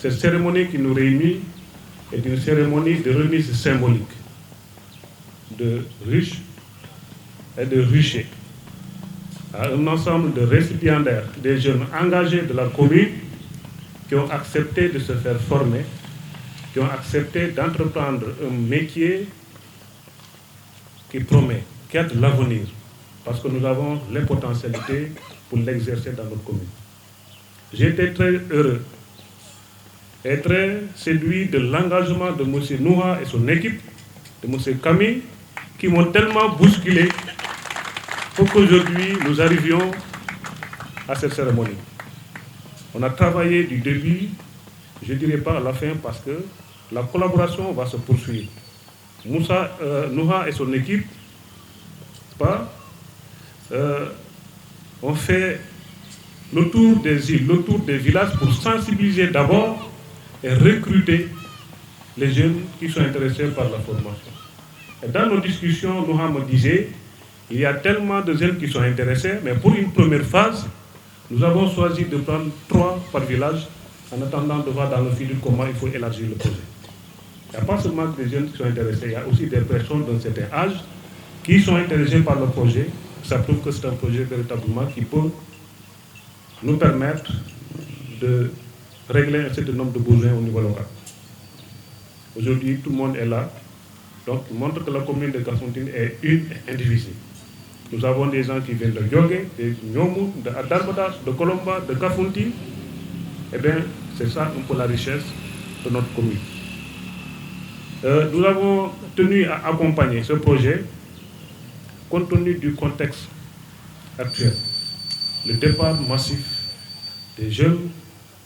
Cette cérémonie qui nous réunit est une cérémonie de remise symbolique de riches et de ruchers à un ensemble de récipiendaires, des jeunes engagés de la commune qui ont accepté de se faire former, qui ont accepté d'entreprendre un métier qui promet, qui a de l'avenir, parce que nous avons les potentialités pour l'exercer dans notre commune. J'ai été très heureux et très séduit de l'engagement de M. Nouha et son équipe, de M. Camille, qui m'ont tellement bousculé pour qu'aujourd'hui nous arrivions à cette cérémonie. On a travaillé du début, je ne dirais pas à la fin, parce que la collaboration va se poursuivre. Nouha et son équipe ont fait le tour des îles, le tour des villages pour sensibiliser d'abord et recruter les jeunes qui sont intéressés par la formation. Et dans nos discussions, Nouha me disait, il y a tellement de jeunes qui sont intéressés, mais pour une première phase, nous avons choisi de prendre 3 par village, en attendant de voir dans le futur comment il faut élargir le projet. Il n'y a pas seulement des jeunes qui sont intéressés, il y a aussi des personnes d'un certain âge qui sont intéressées par le projet. Ça prouve que c'est un projet véritablement qui peut nous permettre de régler un certain nombre de besoins au niveau local. Aujourd'hui, tout le monde est là. Donc, il montre que la commune de Kafountine est une et indivisible. Nous avons des gens qui viennent de Djogé, de Nyomou, de Adarbadas, de Kolomba, de Kafountine. Eh bien, c'est ça un peu la richesse de notre commune. Nous avons tenu à accompagner ce projet compte tenu du contexte actuel. Le départ massif des jeunes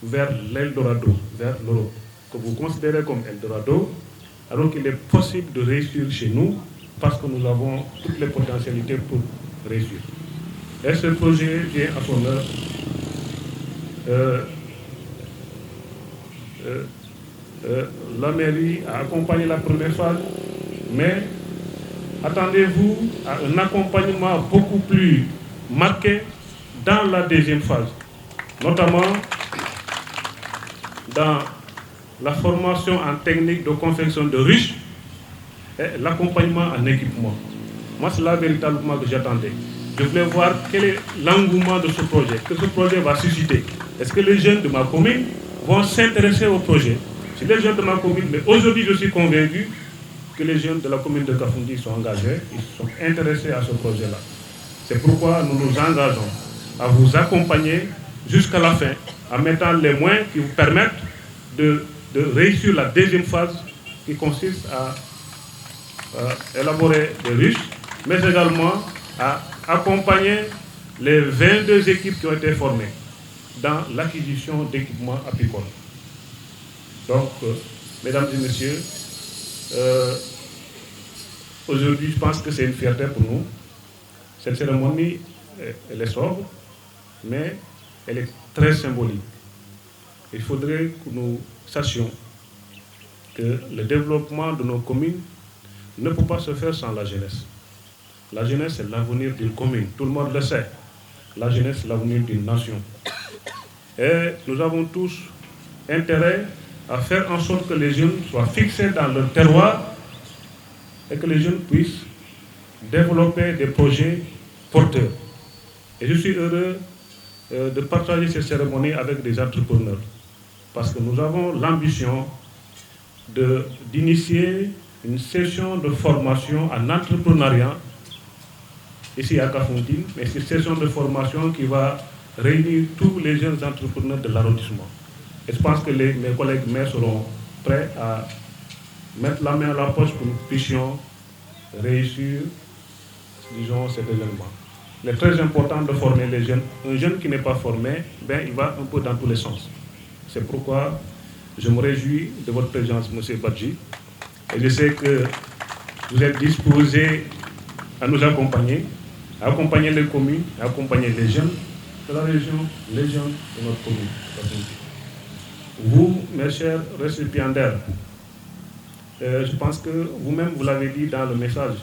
vers l'Eldorado, vers l'Europe, que vous considérez comme Eldorado, alors qu'il est possible de réussir chez nous parce que nous avons toutes les potentialités pour réussir. Et ce projet vient à son heure. La mairie a accompagné la première phase, mais attendez-vous à un accompagnement beaucoup plus marqué dans la deuxième phase, notamment dans la formation en technique de confection de ruches et l'accompagnement en équipement. Moi, c'est là véritablement que j'attendais. Je voulais voir quel est l'engouement de ce projet, que ce projet va susciter. Est-ce que les jeunes de ma commune vont s'intéresser au projet? C'est les jeunes de ma commune, mais aujourd'hui, je suis convaincu que les jeunes de la commune de Kafountine sont engagés, ils sont intéressés à ce projet-là. C'est pourquoi nous nous engageons à vous accompagner jusqu'à la fin, en mettant les moyens qui vous permettent de réussir la deuxième phase qui consiste à élaborer des ruches, mais également à accompagner les 22 équipes qui ont été formées dans l'acquisition d'équipements apicoles. Donc, mesdames et messieurs, aujourd'hui, je pense que c'est une fierté pour nous. Cette cérémonie, elle est sobre, mais elle est très symbolique. Il faudrait que nous sachions que le développement de nos communes ne peut pas se faire sans la jeunesse. La jeunesse, c'est l'avenir d'une commune. Tout le monde le sait. La jeunesse, c'est l'avenir d'une nation. Et nous avons tous intérêt à faire en sorte que les jeunes soient fixés dans leur terroir et que les jeunes puissent développer des projets porteurs. Et je suis heureux de partager cette cérémonie avec des entrepreneurs parce que nous avons l'ambition d'initier une session de formation en entrepreneuriat ici à Kafountine, mais c'est une session de formation qui va réunir tous les jeunes entrepreneurs de l'arrondissement. Et je pense que mes collègues maires seront prêts à mettre la main à la poche pour que nous puissions réussir, disons, cet événement. Il est très important de former les jeunes. Un jeune qui n'est pas formé, il va un peu dans tous les sens. C'est pourquoi je me réjouis de votre présence, M. Badji. Et je sais que vous êtes disposé à nous accompagner, à accompagner les communes, à accompagner les jeunes de la région, les jeunes de notre commune. Vous, mes chers récipiendaires, je pense que vous-même, vous l'avez dit dans le message,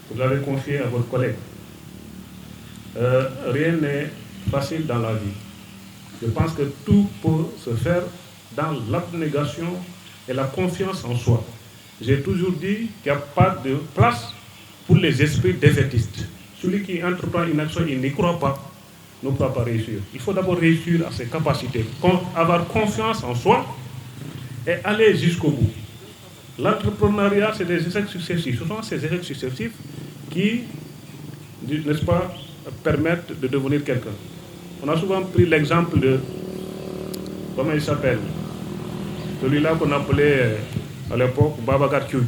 vous l'avez confié à votre collègue. Rien n'est facile dans la vie. Je pense que tout peut se faire dans l'abnégation et la confiance en soi. J'ai toujours dit qu'il n'y a pas de place pour les esprits défaitistes. Celui qui entreprend une action, il n'y croit pas, ne pourra pas réussir. Il faut d'abord réussir à ses capacités, avoir confiance en soi et aller jusqu'au bout. L'entrepreneuriat, c'est des échecs successifs. Ce sont ces échecs successifs qui, n'est-ce pas, permettent de devenir quelqu'un. On a souvent pris l'exemple de, comment il s'appelle, celui-là qu'on appelait à l'époque Babacar Kyouk,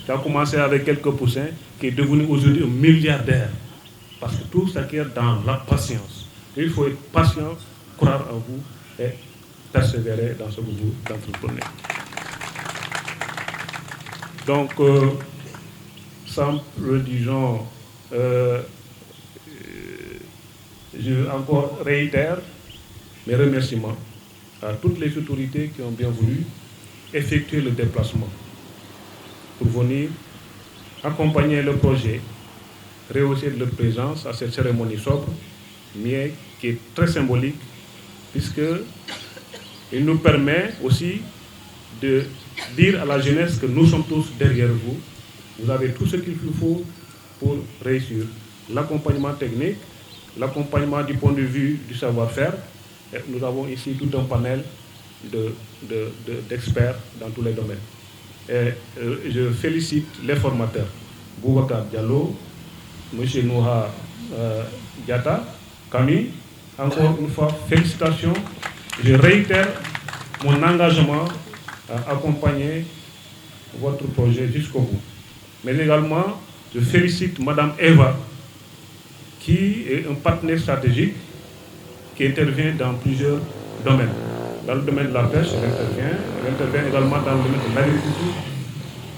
qui a commencé avec quelques poussins, qui est devenu aujourd'hui un milliardaire. Parce que tout s'acquiert dans la patience. Et il faut être patient, croire en vous et persévérer dans ce que vous entreprenez. Donc, sans redisant, je encore réitère mes remerciements à toutes les autorités qui ont bien voulu effectuer le déplacement pour venir accompagner le projet, rehausser leur présence à cette cérémonie sobre, mais qui est très symbolique, puisqu'il nous permet aussi de dire à la jeunesse que nous sommes tous derrière vous. Vous avez tout ce qu'il vous faut pour réussir. L'accompagnement technique, l'accompagnement du point de vue du savoir-faire. Et nous avons ici tout un panel d'experts dans tous les domaines. Et je félicite les formateurs. Boubacar Diallo, M. Nouha Diata, Camille, encore une fois, félicitations. Je réitère mon engagement à accompagner votre projet jusqu'au bout. Mais également, je félicite Mme Eva, qui est un partenaire stratégique qui intervient dans plusieurs domaines. Dans le domaine de la pêche, elle intervient également dans le domaine de l'agriculture.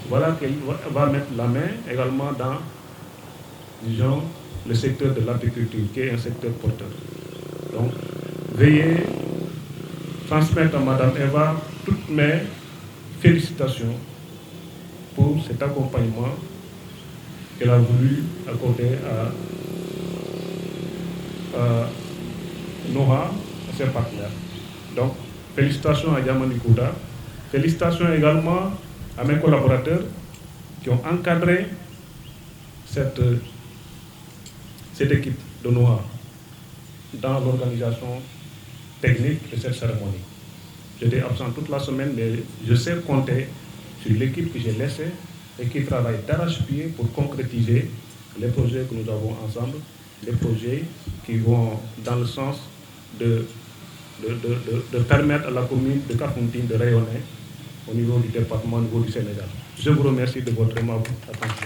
Voilà qu'elle va mettre la main également dans, disons, le secteur de l'apiculture, qui est un secteur porteur. Donc, veuillez transmettre à Mme Eva toutes mes félicitations pour cet accompagnement qu'elle a voulu accorder à Noha, à ses partenaires. Donc, félicitations à Yamani Kouda. Félicitations également à mes collaborateurs qui ont encadré cette équipe de Noha dans l'organisation technique de cette cérémonie. J'étais absent toute la semaine, mais je sais compter sur l'équipe que j'ai laissée et qui travaille d'arrache-pied pour concrétiser les projets que nous avons ensemble, les projets qui vont dans le sens de permettre à la commune de Kafountine de rayonner au niveau du département, au niveau du Sénégal. Je vous remercie de votre aimable attention.